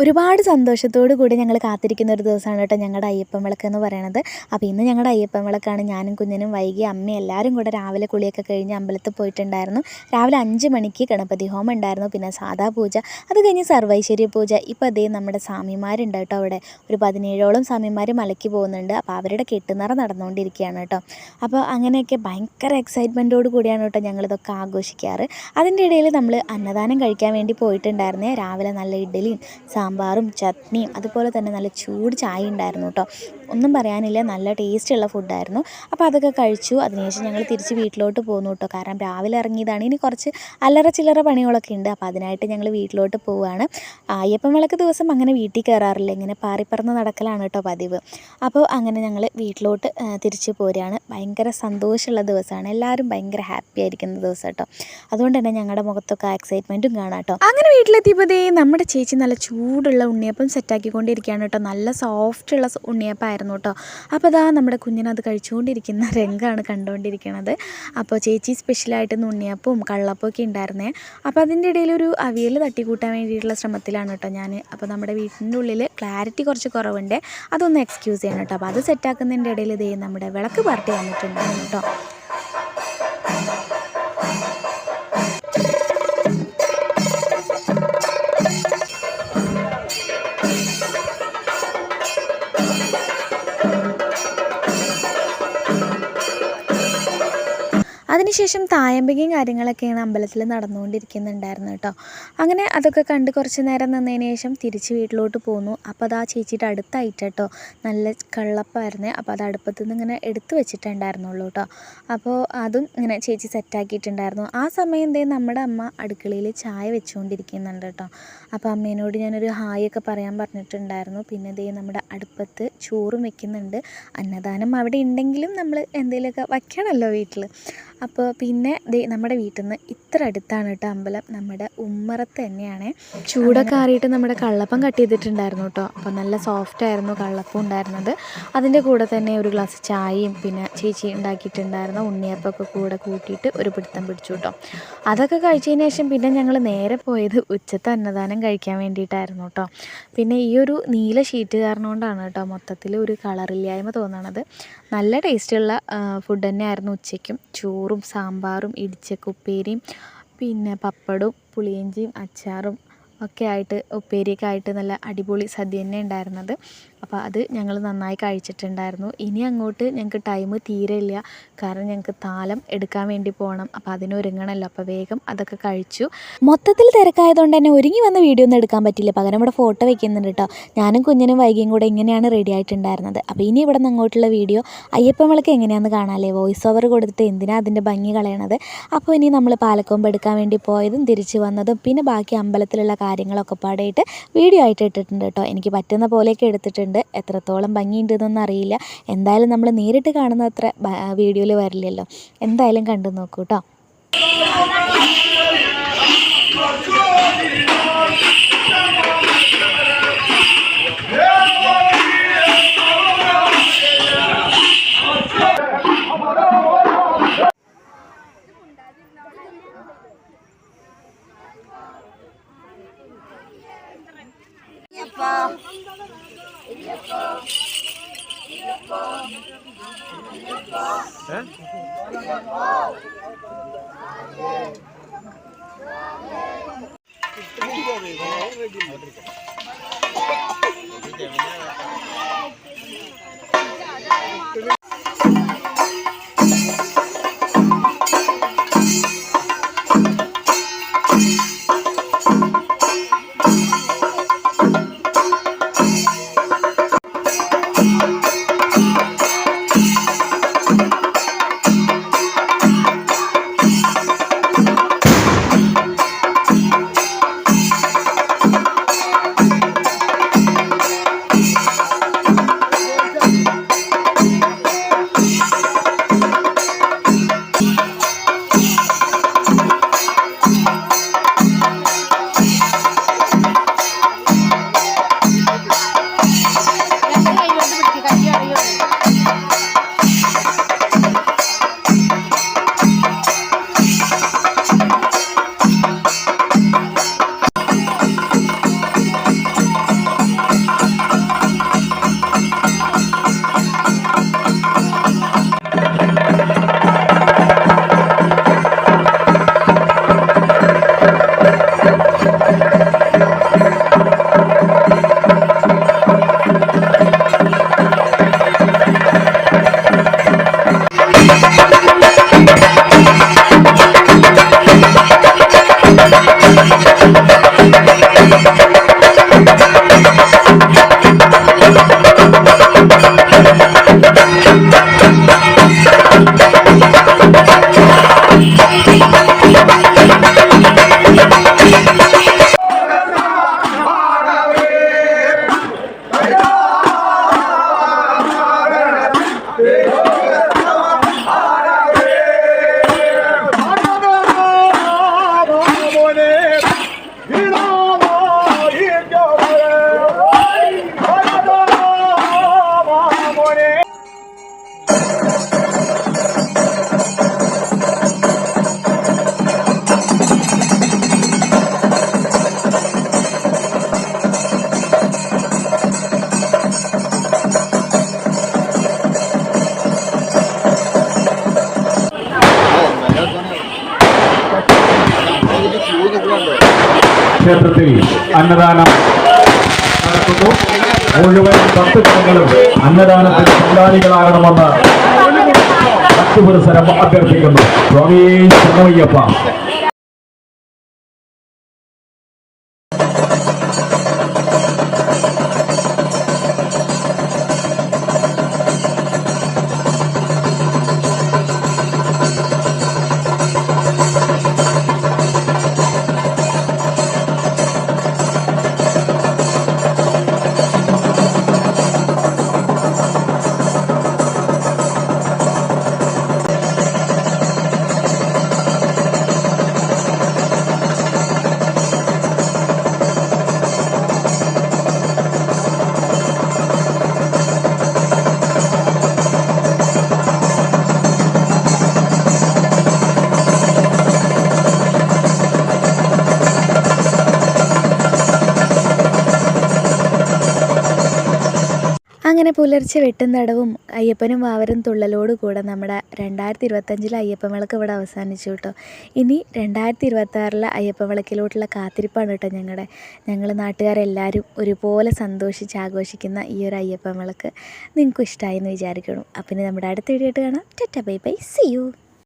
ഒരുപാട് സന്തോഷത്തോടു കൂടി ഞങ്ങൾ കാത്തിരിക്കുന്ന ഒരു ദിവസമാണ് കേട്ടോ ഞങ്ങളുടെ അയ്യപ്പൻ വിളക്ക് എന്ന് പറയുന്നത്. അപ്പോൾ ഇന്ന് ഞങ്ങളുടെ അയ്യപ്പൻ വിളക്കാണ്. ഞാനും കുഞ്ഞിനും വൈകി അമ്മയും എല്ലാവരും കൂടെ രാവിലെ കുളിയൊക്കെ കഴിഞ്ഞ് അമ്പലത്തിൽ പോയിട്ടുണ്ടായിരുന്നു. രാവിലെ 5 മണിക്ക് ഗണപതി ഹോമം ഉണ്ടായിരുന്നു, പിന്നെ സാധാ പൂജ, അത് കഴിഞ്ഞ് സർവൈശ്വര്യ പൂജ. ഇപ്പോൾ അതേ നമ്മുടെ സ്വാമിമാരുണ്ട് കേട്ടോ, അവിടെ ഒരു 17ഓളം സ്വാമിമാർ മലയ്ക്ക് പോകുന്നുണ്ട്. അപ്പോൾ അവരുടെ കെട്ടുനിറ നടന്നുകൊണ്ടിരിക്കുകയാണ് കേട്ടോ. അപ്പോൾ അങ്ങനെയൊക്കെ ഭയങ്കര എക്സൈറ്റ്മെൻറ്റോട് കൂടിയാണ് കേട്ടോ ഞങ്ങളിതൊക്കെ ആഘോഷിക്കാറ്. അതിൻ്റെ ഇടയിൽ നമ്മൾ അന്നദാനം കഴിക്കാൻ വേണ്ടി പോയിട്ടുണ്ടായിരുന്നേ. രാവിലെ നല്ല ഇഡ്ഡലിയും സാമ്പാറും ചട്നിയും അതുപോലെ തന്നെ നല്ല ചൂട് ചായ ഉണ്ടായിരുന്നു കേട്ടോ. ഒന്നും പറയാനില്ല, നല്ല ടേസ്റ്റുള്ള ഫുഡായിരുന്നു. അപ്പോൾ അതൊക്കെ കഴിച്ചു. അതിനുശേഷം ഞങ്ങൾ തിരിച്ച് വീട്ടിലോട്ട് പോന്നു കേട്ടോ. കാരണം രാവിലെ ഇറങ്ങിയതാണ്, ഇനി കുറച്ച് അല്ലറ ചില്ലറ പണികളൊക്കെ ഉണ്ട്. അപ്പോൾ അതിനായിട്ട് ഞങ്ങൾ വീട്ടിലോട്ട് പോവുകയാണ്. അയ്യപ്പൻ വിളക്ക് ദിവസം അങ്ങനെ വീട്ടിൽ കയറാറില്ല, ഇങ്ങനെ പാറിപ്പറന്ന് നടക്കലാണ് കേട്ടോ പതിവ്. അപ്പോൾ അങ്ങനെ ഞങ്ങൾ വീട്ടിലോട്ട് തിരിച്ച് പോരുകയാണ്. ഭയങ്കര സന്തോഷമുള്ള ദിവസമാണ്, എല്ലാവരും ഭയങ്കര ഹാപ്പി ആയിരിക്കുന്ന ദിവസം കേട്ടോ. അതുകൊണ്ട് തന്നെ ഞങ്ങളുടെ മുഖത്തൊക്കെ എക്സൈറ്റ്മെൻറ്റും കാണാം കേട്ടോ. അങ്ങനെ വീട്ടിലെത്തിയപ്പോൾ നമ്മുടെ ചേച്ചി നല്ല ചൂടുള്ള ഉണ്ണിയപ്പം സെറ്റാക്കിക്കൊണ്ടിരിക്കുകയാണ് കേട്ടോ. നല്ല സോഫ്റ്റുള്ള ഉണ്ണിയപ്പമായിരുന്നു കേട്ടോ. അപ്പോൾ അതാ നമ്മുടെ കുഞ്ഞിനത് കഴിച്ചുകൊണ്ടിരിക്കുന്ന രംഗമാണ് കണ്ടുകൊണ്ടിരിക്കുന്നത്. അപ്പോൾ ചേച്ചി സ്പെഷ്യലായിട്ട് ഉണ്ണിയപ്പവും കള്ളപ്പവും ഒക്കെ ഉണ്ടായിരുന്നേ. അപ്പോൾ അതിൻ്റെ ഇടയിലൊരു അവിയൽ തട്ടിക്കൂട്ടാൻ വേണ്ടിയിട്ടുള്ള ശ്രമത്തിലാണ് കേട്ടോ ഞാൻ. അപ്പോൾ നമ്മുടെ വീട്ടിൻ്റെ ഉള്ളിൽ ക്ലാരിറ്റി കുറച്ച് കുറവുണ്ട്, അതൊന്ന് എക്സ്ക്യൂസ് ചെയ്യണം കേട്ടോ. അപ്പോൾ അത് സെറ്റാക്കുന്നതിൻ്റെ ഇടയിൽ നമ്മുടെ വിളക്ക് പാർട്ടി വന്നിട്ടുണ്ടായിരുന്നു കേട്ടോ. അതിനുശേഷം തായമ്പകയും കാര്യങ്ങളൊക്കെയാണ് അമ്പലത്തിൽ നടന്നുകൊണ്ടിരിക്കുന്നുണ്ടായിരുന്നു കേട്ടോ. അങ്ങനെ അതൊക്കെ കണ്ട് കുറച്ച് നേരം നിന്നതിന് ശേഷം തിരിച്ച് വീട്ടിലോട്ട് പോന്നു. അപ്പോൾ അത് ആ ചേച്ചിയുടെ അടുത്തായിട്ട് കേട്ടോ നല്ല കള്ളപ്പമായിരുന്നേ. അപ്പോൾ അത് അടുപ്പത്തു നിന്ന് ഇങ്ങനെ എടുത്ത് വെച്ചിട്ടുണ്ടായിരുന്നുള്ളൂ കേട്ടോ. അപ്പോൾ അതും ഇങ്ങനെ ചേച്ചി സെറ്റാക്കിയിട്ടുണ്ടായിരുന്നു. ആ സമയം നമ്മുടെ അമ്മ അടുക്കളയിൽ ചായ വെച്ചുകൊണ്ടിരിക്കുന്നുണ്ട് കേട്ടോ. അപ്പോൾ അമ്മേനോട് ഞാനൊരു ഹായ് ഒക്കെ പറയാൻ പറഞ്ഞിട്ടുണ്ടായിരുന്നു. പിന്നെ നമ്മുടെ അടുപ്പത്ത് ചോറും വെക്കുന്നുണ്ട്. അന്നദാനം അവിടെ ഉണ്ടെങ്കിലും നമ്മൾ എന്തെങ്കിലുമൊക്കെ വയ്ക്കണമല്ലോ വീട്ടിൽ. അപ്പോൾ പിന്നെ നമ്മുടെ വീട്ടിൽ നിന്ന് ഇത്ര അടുത്താണ് കേട്ടോ അമ്പലം, നമ്മുടെ ഉമ്മറത്ത് തന്നെയാണ്. ചൂടൊക്കെ ആറിയിട്ട് നമ്മുടെ കള്ളപ്പം കട്ട് ചെയ്തിട്ടുണ്ടായിരുന്നു കേട്ടോ. അപ്പോൾ നല്ല സോഫ്റ്റായിരുന്നു കള്ളപ്പം ഉണ്ടായിരുന്നത്. അതിൻ്റെ കൂടെ തന്നെ ഒരു ഗ്ലാസ് ചായയും പിന്നെ ചേച്ചി ഉണ്ടാക്കിയിട്ടുണ്ടായിരുന്ന ഉണ്ണിയപ്പമൊക്കെ കൂടെ കൂട്ടിയിട്ട് ഒരു പിടുത്തം പിടിച്ചു കേട്ടോ. അതൊക്കെ കഴിച്ചതിന് ശേഷം പിന്നെ ഞങ്ങൾ നേരെ പോയത് ഉച്ചത്തെ അന്നദാനം കഴിക്കാൻ വേണ്ടിയിട്ടായിരുന്നു കേട്ടോ. പിന്നെ ഈ ഒരു നീല ഷീറ്റ് കാരണം കൊണ്ടാണ് കേട്ടോ മൊത്തത്തിൽ ഒരു കളറില്ലായ്മ തോന്നണത്. നല്ല ടേസ്റ്റുള്ള ഫുഡ് തന്നെയായിരുന്നു ഉച്ചയ്ക്കും. ചോറും സാമ്പാറും ഇടിച്ചക്ക ഉപ്പേരിയും പിന്നെ പപ്പടവും പുളിയിഞ്ചിയും അച്ചാറും ഒക്കെ ആയിട്ട് ഉപ്പേരിയൊക്കെ ആയിട്ട് നല്ല അടിപൊളി സദ്യ തന്നെ ഉണ്ടായിരുന്നത്. അപ്പോൾ അത് ഞങ്ങൾ നന്നായി കഴിച്ചിട്ടുണ്ടായിരുന്നു. ഇനി അങ്ങോട്ട് ഞങ്ങൾക്ക് ടൈം തീരെ ഇല്ല, കാരണം ഞങ്ങൾക്ക് താലം എടുക്കാൻ വേണ്ടി പോകണം. അപ്പോൾ അതിനൊരുങ്ങണമല്ലോ, അപ്പോൾ വേഗം അതൊക്കെ കഴിച്ചു. മൊത്തത്തിൽ തിരക്കായതുകൊണ്ട് തന്നെ ഒരുങ്ങി വന്ന വീഡിയോ ഒന്നും എടുക്കാൻ പറ്റില്ല, പകരം ഇവിടെ ഫോട്ടോ വയ്ക്കുന്നുണ്ട് കേട്ടോ. ഞാനും കുഞ്ഞിനും വൈകിയും കൂടെ ഇങ്ങനെയാണ് റെഡി ആയിട്ടുണ്ടായിരുന്നത്. അപ്പോൾ ഇനി ഇവിടെ നിന്ന് അങ്ങോട്ടുള്ള വീഡിയോ അയ്യപ്പൻ വിളക്ക് എങ്ങനെയാണെന്ന് കാണാമല്ലേ, വോയിസ് ഓവർ കൊടുത്തിട്ട് എന്തിനാ അതിൻ്റെ ഭംഗി കളയണത്. അപ്പോൾ ഇനി നമ്മൾ പാലക്കൊമ്പ് എടുക്കാൻ വേണ്ടി പോയതും തിരിച്ച് വന്നതും പിന്നെ ബാക്കി അമ്പലത്തിലുള്ള കാര്യങ്ങളൊക്കെ പാടായിട്ട് വീഡിയോ ആയിട്ട് ഇട്ടിട്ടുണ്ട് കേട്ടോ. എനിക്ക് പറ്റുന്ന പോലെയൊക്കെ എടുത്തിട്ടുണ്ട്. എത്രത്തോളം ഭംഗിയുണ്ടെന്നൊന്നും അറിയില്ല. എന്തായാലും നമ്മൾ നേരിട്ട് കാണുന്ന അത്ര വീഡിയോയിൽ വരില്ലല്ലോ. എന്തായാലും കണ്ടു നോക്കൂ കേട്ടോ. ക്ഷേത്രത്തിൽ അന്നദാനം നടക്കുന്നു. മുഴുവൻ ഭക്തജനങ്ങളും അന്നദാനത്തിന് പങ്കാളികളാകണമെന്ന് ഭക്തിപുരസരം അഭ്യർത്ഥിക്കുന്നു. സ്വാമി ശരണമയ്യപ്പ. അങ്ങനെ പുലർച്ചെ വെട്ടും തടവും അയ്യപ്പനും വാവരും തുള്ളലോടുകൂടെ നമ്മുടെ 2025 അയ്യപ്പൻ വിളക്ക് ഇവിടെ അവസാനിച്ചു കേട്ടോ. ഇനി 2026 അയ്യപ്പൻ വിളക്കിലോട്ടുള്ള കാത്തിരിപ്പാണ് കേട്ടോ ഞങ്ങൾ നാട്ടുകാരെല്ലാവരും ഒരുപോലെ സന്തോഷിച്ച് ആഘോഷിക്കുന്ന ഈ ഒരു അയ്യപ്പൻ വിളക്ക് നിങ്ങൾക്കും ഇഷ്ടമായെന്ന് വിചാരിക്കണം. അപ്പം ഇനി നമ്മുടെ അടുത്ത വീഡിയോ ആയിട്ട് കാണാം. Tata bye bye, see U.